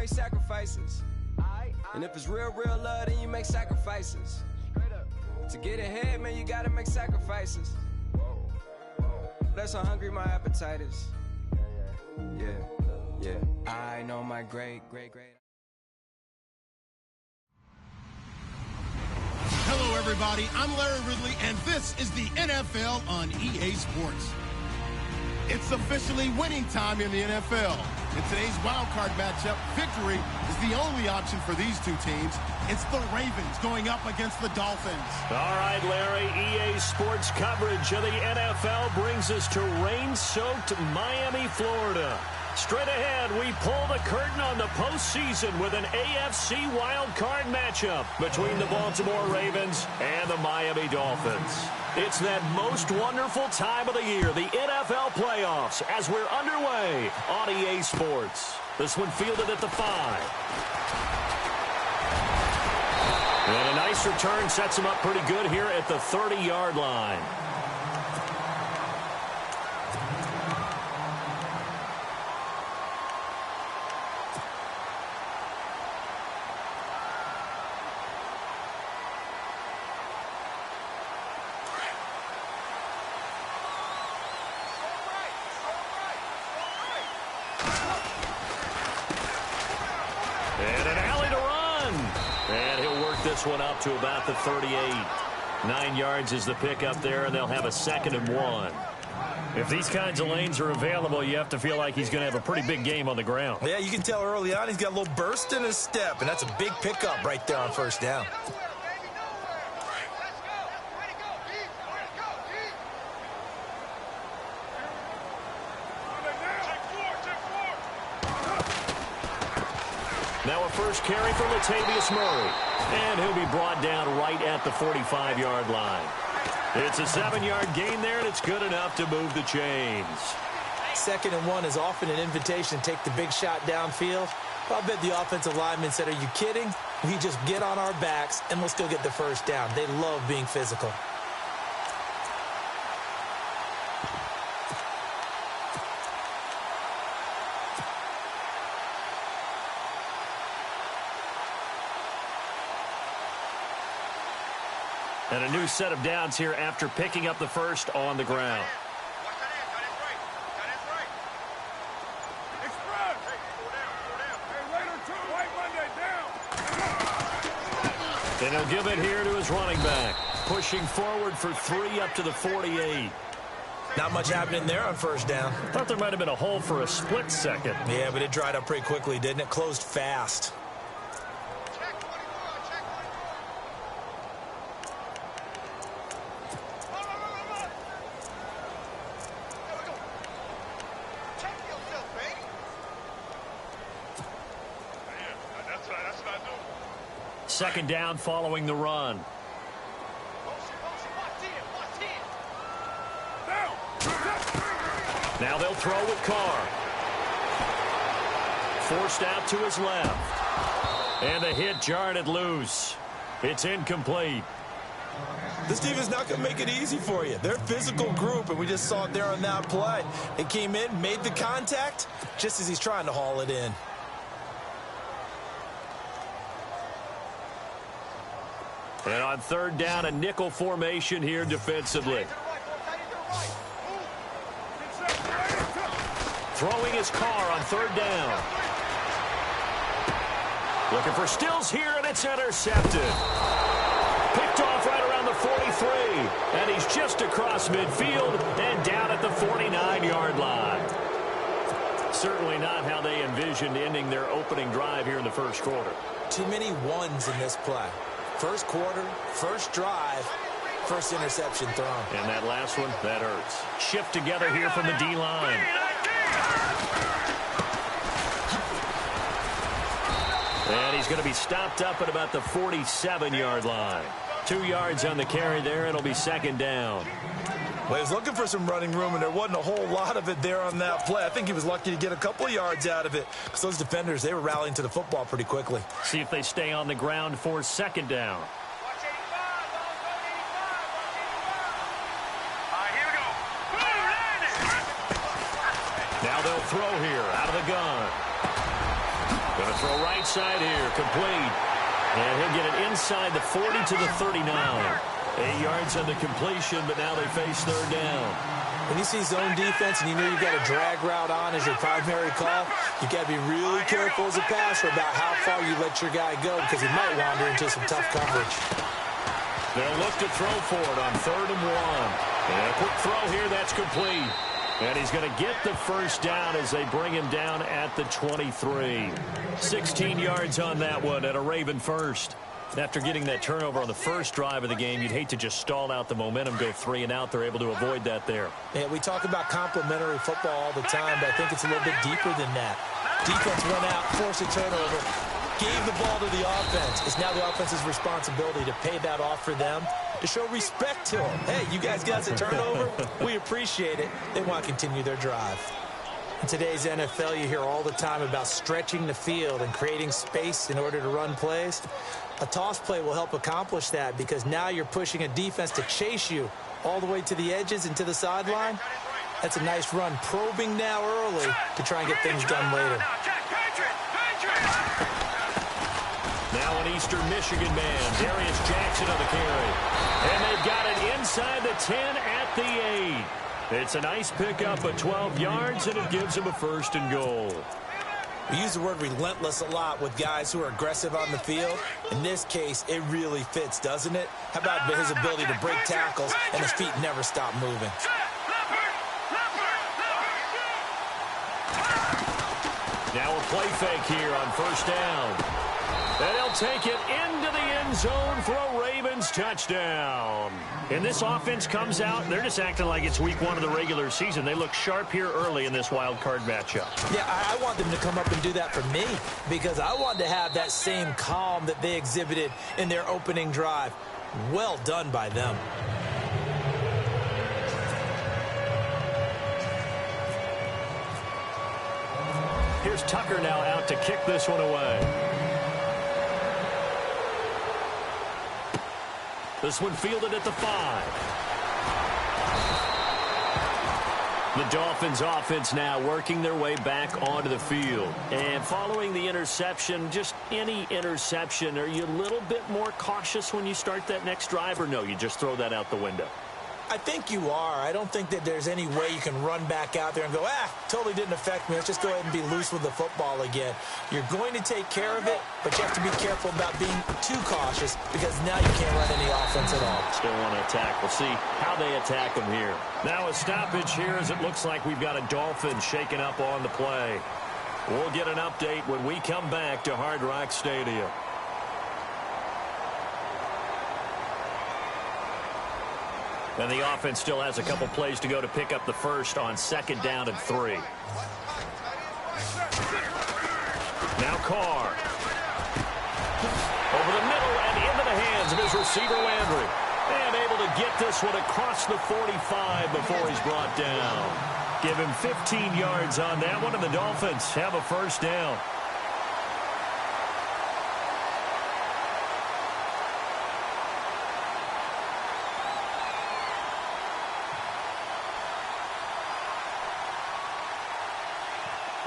make sacrifices. And if it's real love, then you make sacrifices. To get ahead, man, you gotta make sacrifices. That's how hungry my appetite is. Yeah. I know my great. Hello, everybody. I'm Larry Ridley, and this is the NFL on EA Sports. It's officially winning time in the NFL. In today's wildcard matchup, victory is the only option for these two teams. It's the Ravens going up against the Dolphins. All right, Larry, EA Sports coverage of the NFL brings us to rain-soaked Miami, Florida. Straight ahead, we pull the curtain on the postseason with an AFC wildcard matchup between the Baltimore Ravens and the Miami Dolphins. It's that most wonderful time of the year, the NFL playoffs, as we're underway on EA Sports. This one fielded at the 5. And a nice return sets him up pretty good here at the 30-yard line. This one up to about the 38. 9 yards is the pickup there, and they'll have a 2nd and 1. If these kinds of lanes are available, you have to feel like he's going to have a pretty big game on the ground. Yeah, you can tell early on he's got a little burst in his step, and that's a big pickup right there on first down. Now a first carry for Latavius Murray. And he'll be brought down right at the 45-yard line. It's a 7-yard gain there, and it's good enough to move the chains. 2nd and 1 is often an invitation to take the big shot downfield. I'll bet the offensive lineman said, "Are you kidding? We just get on our backs, and let's go get the first down." They love being physical. And a new set of downs here after picking up the first on the ground. And he'll give it here to his running back. Pushing forward for 3 up to the 48. Not much happening there on first down. Thought there might have been a hole for a split second. Yeah, but it dried up pretty quickly, didn't it? Closed fast. Second down following the run. Now they'll throw with Carr. Forced out to his left. And the hit jarred it loose. It's incomplete. This team is not going to make it easy for you. They're a physical group, and we just saw it there on that play. It came in, made the contact, just as he's trying to haul it in. And on third down, a nickel formation here defensively. Throwing his Carr on third down. Looking for Stills here, and it's intercepted. Picked off right around the 43. And he's just across midfield and down at the 49-yard line. Certainly not how they envisioned ending their opening drive here in the first quarter. Too many ones in this play. First quarter, first drive, first interception thrown. And that last one, that hurts. Shift together here from the D-line. And he's going to be stopped up at about the 47-yard line. 2 yards on the carry there. It'll be second down. Well, he was looking for some running room, and there wasn't a whole lot of it there on that play. I think he was lucky to get a couple of yards out of it because those defenders, they were rallying to the football pretty quickly. See if they stay on the ground for second down. Now they'll throw here out of the gun. Going to throw right side here. Complete. And he'll get it inside the 40 to the 39. 8 yards on the completion, but now they face third down. When you see zone defense and you know you've got a drag route on as your primary call, you've got to be really careful as a passer about how far you let your guy go because he might wander into some tough coverage. They'll look to throw for it on 3rd and 1. And a quick throw here, that's complete. And he's going to get the first down as they bring him down at the 23. 16 yards on that one and a Raven first. After getting that turnover on the first drive of the game, you'd hate to just stall out the momentum, go 3 and out. They're able to avoid that there. Yeah, we talk about complementary football all the time, but I think it's a little bit deeper than that. Defense went out, forced a turnover, gave the ball to the offense. It's now the offense's responsibility to pay that off for them, to show respect to them. Hey, you guys got the turnover? We appreciate it. They want to continue their drive. In today's NFL, you hear all the time about stretching the field and creating space in order to run plays. A toss play will help accomplish that because now you're pushing a defense to chase you all the way to the edges and to the sideline. That's a nice run, probing now early to try and get things done later. Now an Eastern Michigan man, Darius Jackson on the carry. And they've got it inside the 10 at the 8. It's a nice pickup of 12 yards, and it gives him a 1st and goal. We use the word relentless a lot with guys who are aggressive on the field. In this case, it really fits, doesn't it? How about his ability to break tackles and his feet never stop moving? Now a play fake here on 1st down. And he'll take it into the end zone for a Ravens touchdown. And this offense comes out, they're just acting like it's week 1 of the regular season. They look sharp here early in this wild card matchup. Yeah, I want them to come up and do that for me because I want to have that same calm that they exhibited in their opening drive. Well done by them. Here's Tucker now out to kick this one away. This one fielded at the 5. The Dolphins offense now working their way back onto the field. And following the interception, just any interception, are you a little bit more cautious when you start that next drive, or no, you just throw that out the window? I think you are. I don't think that there's any way you can run back out there and go, totally didn't affect me. Let's just go ahead and be loose with the football again. You're going to take care of it, but you have to be careful about being too cautious because now you can't run any offense at all. Still want to attack. We'll see how they attack them here. Now a stoppage here as it looks like we've got a Dolphin shaking up on the play. We'll get an update when we come back to Hard Rock Stadium. And the offense still has a couple plays to go to pick up the first on 2nd down and 3. Now Carr. Over the middle and into the hands of his receiver Landry. And able to get this one across the 45 before he's brought down. Give him 15 yards on that one, and the Dolphins have a 1st down.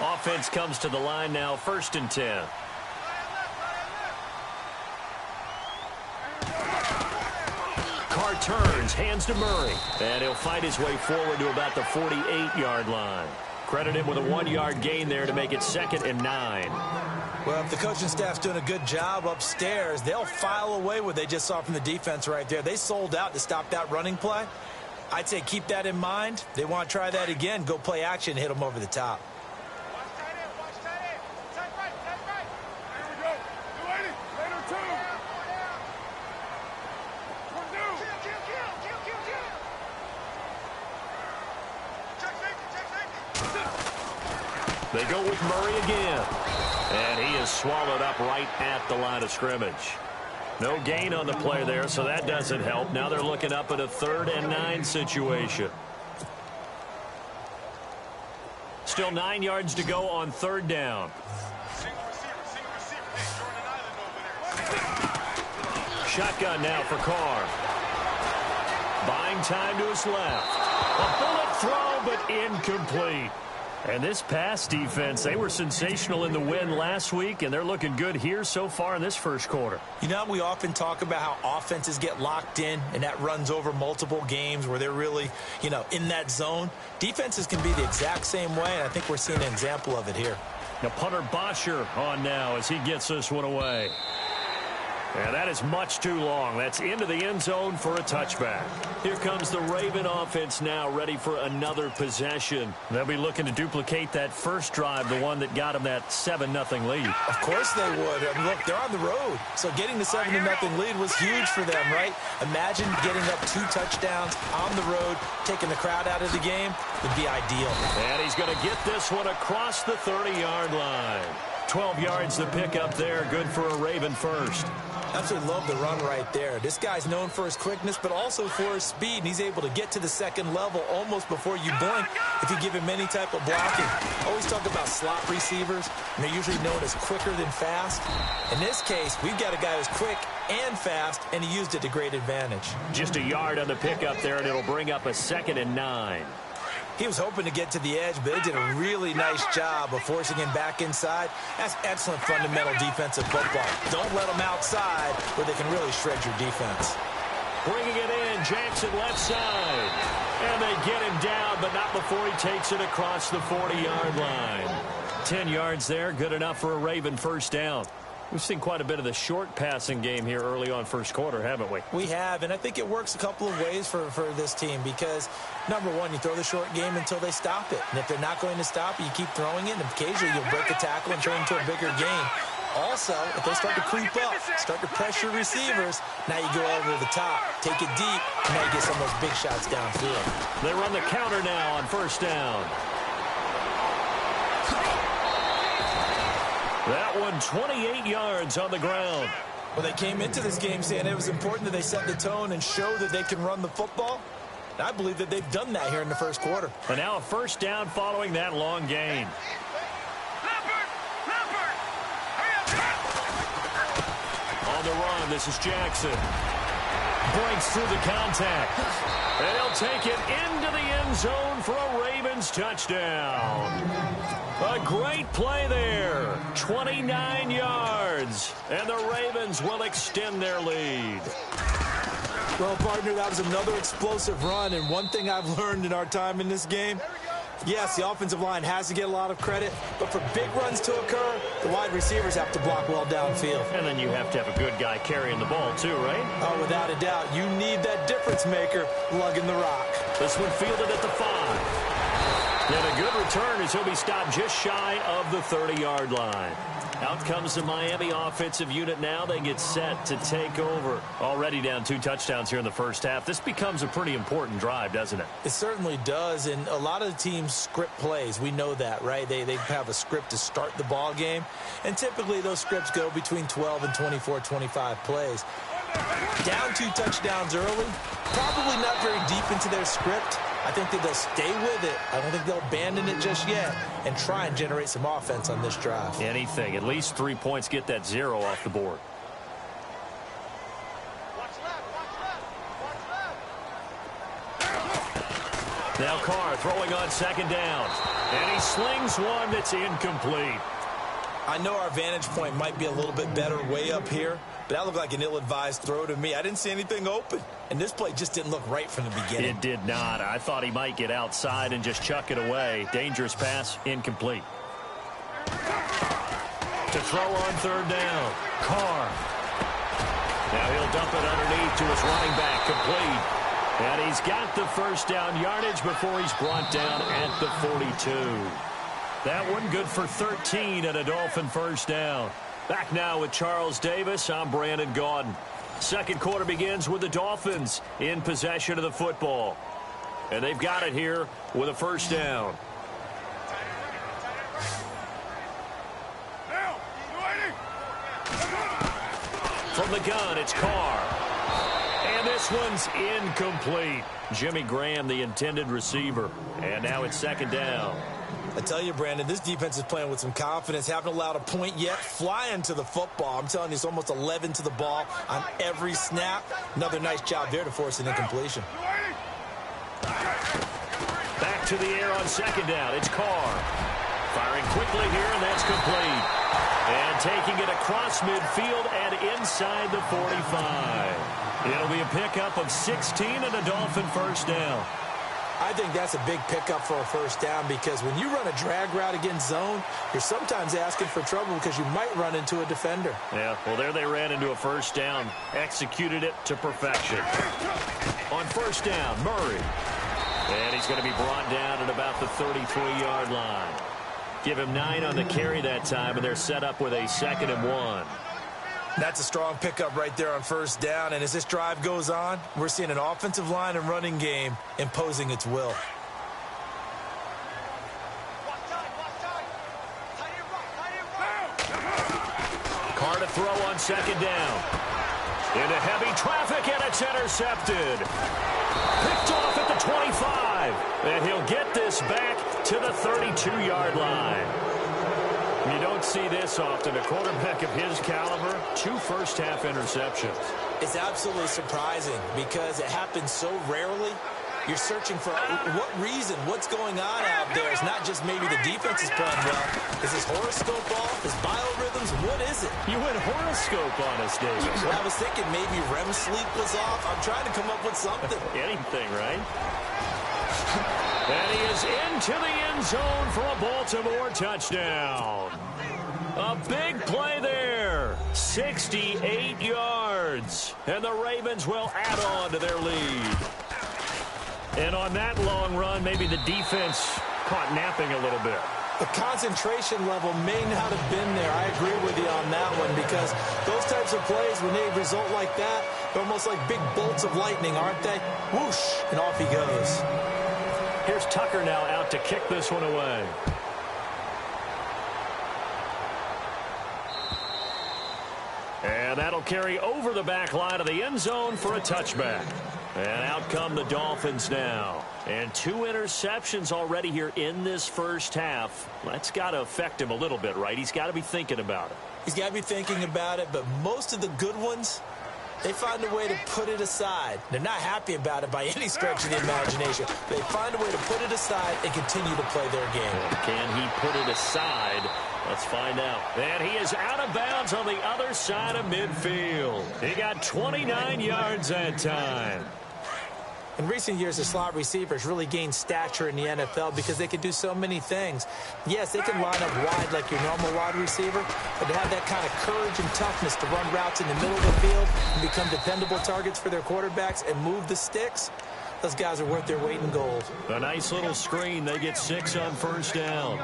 Offense comes to the line now, 1st and 10. Carr turns, hands to Murray. And he'll fight his way forward to about the 48-yard line. Credit him with a 1-yard gain there to make it 2nd and 9. Well, if the coaching staff's doing a good job upstairs, they'll file away what they just saw from the defense right there. They sold out to stop that running play. I'd say keep that in mind. They want to try that again, go play action, hit them over the top. They go with Murray again. And he is swallowed up right at the line of scrimmage. No gain on the play there, so that doesn't help. Now they're looking up at a 3rd and 9 situation. Still 9 yards to go on 3rd down. Shotgun now for Carr. Buying time to his left. A bullet throw, but incomplete. And this pass defense, they were sensational in the win last week, and they're looking good here so far in this first quarter. You know, we often talk about how offenses get locked in, and that runs over multiple games where they're really, in that zone. Defenses can be the exact same way, and I think we're seeing an example of it here. Now punter Bosher on now as he gets this one away. And that is much too long. That's into the end zone for a touchback. Here comes the Raven offense now, ready for another possession. They'll be looking to duplicate that first drive, the one that got them that 7-0 lead. Of course they would. I mean, look, they're on the road. So getting the 7-0 lead was huge for them, right? Imagine getting up 2 touchdowns on the road, taking the crowd out of the game would be ideal. And he's going to get this one across the 30-yard line. 12 yards to pick up there. Good for a Raven first. Absolutely love the run right there. This guy's known for his quickness, but also for his speed, and he's able to get to the second level almost before you blink if you give him any type of blocking. Always talk about slot receivers, and they're usually known as quicker than fast. In this case, we've got a guy who's quick and fast, and he used it to great advantage. Just a yard on the pickup there, and it'll bring up a 2nd and 9. He was hoping to get to the edge, but they did a really nice job of forcing him back inside. That's excellent fundamental defensive football. Don't let them outside where they can really shred your defense. Bringing it in, Jackson left side. And they get him down, but not before he takes it across the 40-yard line. 10 yards there, good enough for a Raven first down. We've seen quite a bit of the short passing game here early on first quarter, haven't we? We have, and I think it works a couple of ways for this team because, number one, you throw the short game until they stop it. And if they're not going to stop it, you keep throwing it, and occasionally you'll break a tackle and turn into a bigger game. Also, if they start to creep up, start to pressure receivers, now you go over the top, take it deep, and now you get some of those big shots downfield. They run the counter now on first down. That one 28 yards on the ground. Well, they came into this game saying it was important that they set the tone and show that they can run the football. And I believe that they've done that here in the first quarter. And now a first down following that long gain. On the run, this is Jackson. Breaks through the contact. And he'll take it into the end zone for a Ravens touchdown. A great play there. 29 yards. And the Ravens will extend their lead. Well, partner, that was another explosive run. And one thing I've learned in our time in this game, yes, the offensive line has to get a lot of credit, but for big runs to occur, the wide receivers have to block well downfield. And then you have to have a good guy carrying the ball too, right? Oh, without a doubt. You need that difference maker lugging the rock. This one fielded at the 5. And a good return as he'll be stopped just shy of the 30-yard line. Out comes the Miami offensive unit now. They get set to take over. Already down 2 touchdowns here in the first half. This becomes a pretty important drive, doesn't it? It certainly does, and a lot of the teams script plays. We know that, right? They have a script to start the ball game, and typically those scripts go between 12 and 24, 25 plays. Down 2 touchdowns early, probably not very deep into their script. I think that they'll stay with it. I don't think they'll abandon it just yet and try and generate some offense on this drive. Anything. At least 3 points. Get that 0 off the board. Now Carr throwing on second down. And he slings one that's incomplete. I know our vantage point might be a little bit better way up here, but that looked like an ill-advised throw to me. I didn't see anything open, and this play just didn't look right from the beginning. It did not. I thought he might get outside and just chuck it away. Dangerous pass, incomplete. To throw on third down, Carr. Now he'll dump it underneath to his running back, complete. And he's got the first down yardage before he's brought down at the 42. That one good for 13 and a Dolphin first down. Back now with Charles Davis. I'm Brandon Gaudin. Second quarter begins with the Dolphins in possession of the football. And they've got it here with a first down. From the gun, it's Carr. And this one's incomplete. Jimmy Graham, the intended receiver. And now it's second down. I tell you, Brandon, this defense is playing with some confidence. Haven't allowed a point yet. Flying to the football. I'm telling you, it's almost 11 to the ball on every snap. Another nice job there to force an incompletion. Back to the air on second down. It's Carr. Firing quickly here, and that's complete. And taking it across midfield and inside the 45. It'll be a pickup of 16 and a Dolphin first down. I think that's a big pickup for a first down because when you run a drag route against zone, you're sometimes asking for trouble because you might run into a defender. Yeah, well, there they ran into a first down. Executed it to perfection. On first down, Murray. And he's going to be brought down at about the 33-yard line. Give him 9 on the carry that time, and they're set up with a 2nd and 1. That's a strong pickup right there on first down, and as this drive goes on, we're seeing an offensive line and running game imposing its will. Carr to throw on second down. Into heavy traffic, and it's intercepted. Picked off at the 25, and he'll get this back to the 32-yard line. You don't see this often. A quarterback of his caliber, 2 first-half interceptions. It's absolutely surprising because it happens so rarely. You're searching for what reason, what's going on out there. It's not just maybe the defense is playing well. Is his horoscope off? His biorhythms? What is it? You went horoscope on us, David. I was thinking maybe REM sleep was off. I'm trying to come up with something. Anything, right? And he is into the end zone for a Baltimore touchdown. A big play there. 68 yards. And the Ravens will add on to their lead. And on that long run, maybe the defense caught napping a little bit. The concentration level may not have been there. I agree with you on that one because those types of plays, when they result like that, they're almost like big bolts of lightning, aren't they? Whoosh, and off he goes. Here's Tucker now out to kick this one away. And that'll carry over the back line of the end zone for a touchback. And out come the Dolphins now. And 2 interceptions already here in this first half. That's got to affect him a little bit, right? He's got to be thinking about it. He's got to be thinking about it, but most of the good ones, they find a way to put it aside. They're not happy about it by any stretch of the imagination. They find a way to put it aside and continue to play their game. Can he put it aside? Let's find out. And he is out of bounds on the other side of midfield. He got 29 yards that time. In recent years, the slot receivers really gained stature in the NFL because they can do so many things. Yes, they can line up wide like your normal wide receiver, but to have that kind of courage and toughness to run routes in the middle of the field and become dependable targets for their quarterbacks and move the sticks, those guys are worth their weight in gold. A nice little screen. They get 6 on first down.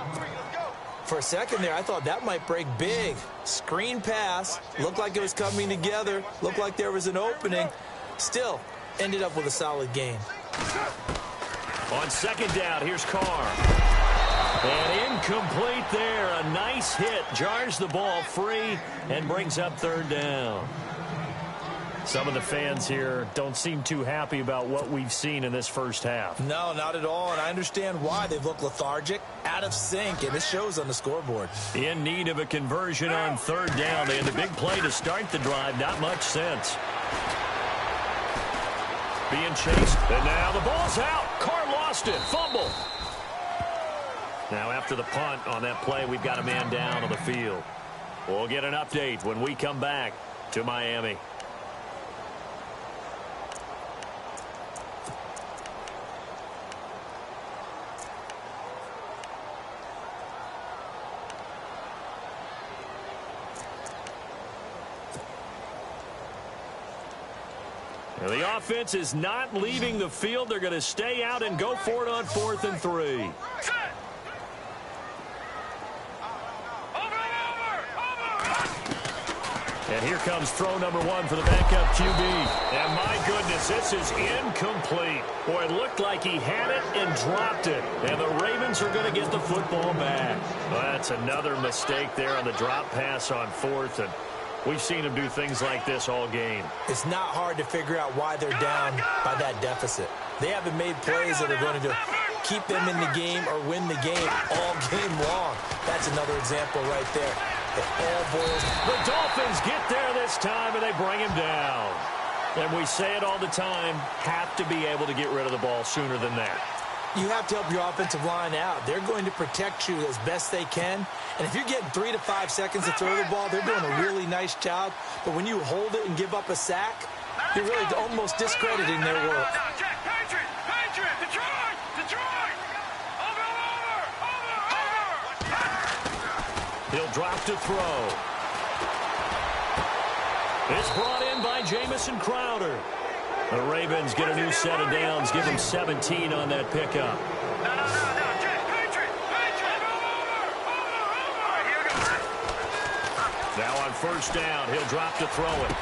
For a second there, I thought that might break big. Screen pass. Looked like it was coming together. Looked like there was an opening. Still, ended up with a solid game. On second down, here's Carr. And incomplete there. A nice hit. Jars the ball free and brings up third down. Some of the fans here don't seem too happy about what we've seen in this first half. No, not at all, and I understand why. They've looked lethargic, out of sync, and it shows on the scoreboard. In need of a conversion on third down. They had the big play to start the drive. Not much sense. Being chased, and now the ball's out. Carr lost it. Fumble. Now after the punt on that play, we've got a man down on the field. We'll get an update when we come back to Miami. Now the offense is not leaving the field. They're going to stay out and go for it on 4th and 3. And here comes throw number 1 for the backup QB. And my goodness, this is incomplete. Boy, it looked like he had it and dropped it. And the Ravens are going to get the football back. Well, that's another mistake there on the drop pass on 4th. And we've seen him do things like this all game. It's not hard to figure out why they're down by that deficit. They haven't made plays that are going to keep them in the game or win the game all game long. That's another example right there. It all boils. The Dolphins get there this time, and they bring him down. And we say it all the time, have to be able to get rid of the ball sooner than that. you have to help your offensive line out. They're going to protect you as best they can. And if you're getting 3 to 5 seconds to throw the ball, they're doing a really nice job. But when you hold it and give up a sack, you're really almost discrediting their work. He'll drop to throw. It's brought in by Jamison Crowder. The Ravens get a new set of downs, give them 17 on that pickup. Now on first down, he'll drop to throw it.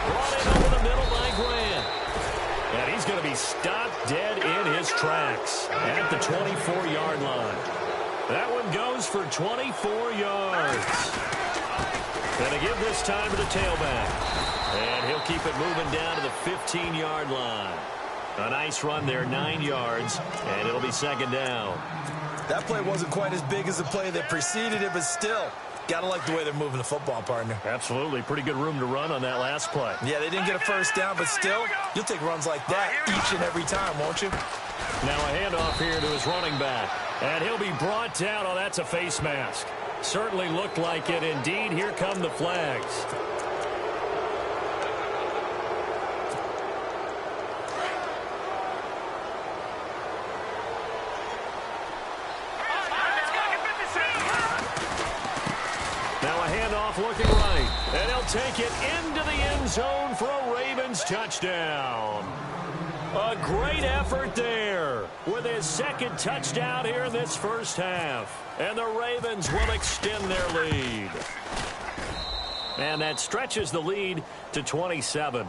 Brought in over the middle by Grant. And he's going to be stopped dead in his tracks at the 24-yard line. That one goes for 24 yards. And to give this time to the tailback. And he'll keep it moving down to the 15-yard line. A nice run there, 9 yards, and it'll be second down. That play wasn't quite as big as the play that preceded it, but still, got to like the way they're moving the football, partner. Absolutely. Pretty good room to run on that last play. Yeah, they didn't get a first down, but still, you'll take runs like that each and every time, won't you? Now a handoff here to his running back. And he'll be brought down. Oh, that's a face mask. Certainly looked like it. Indeed, here come the flags. Now a handoff looking right. And he'll take it into the end zone for a Ravens touchdown. A great effort there with his second touchdown here in this first half. And the Ravens will extend their lead. And that stretches the lead to 27.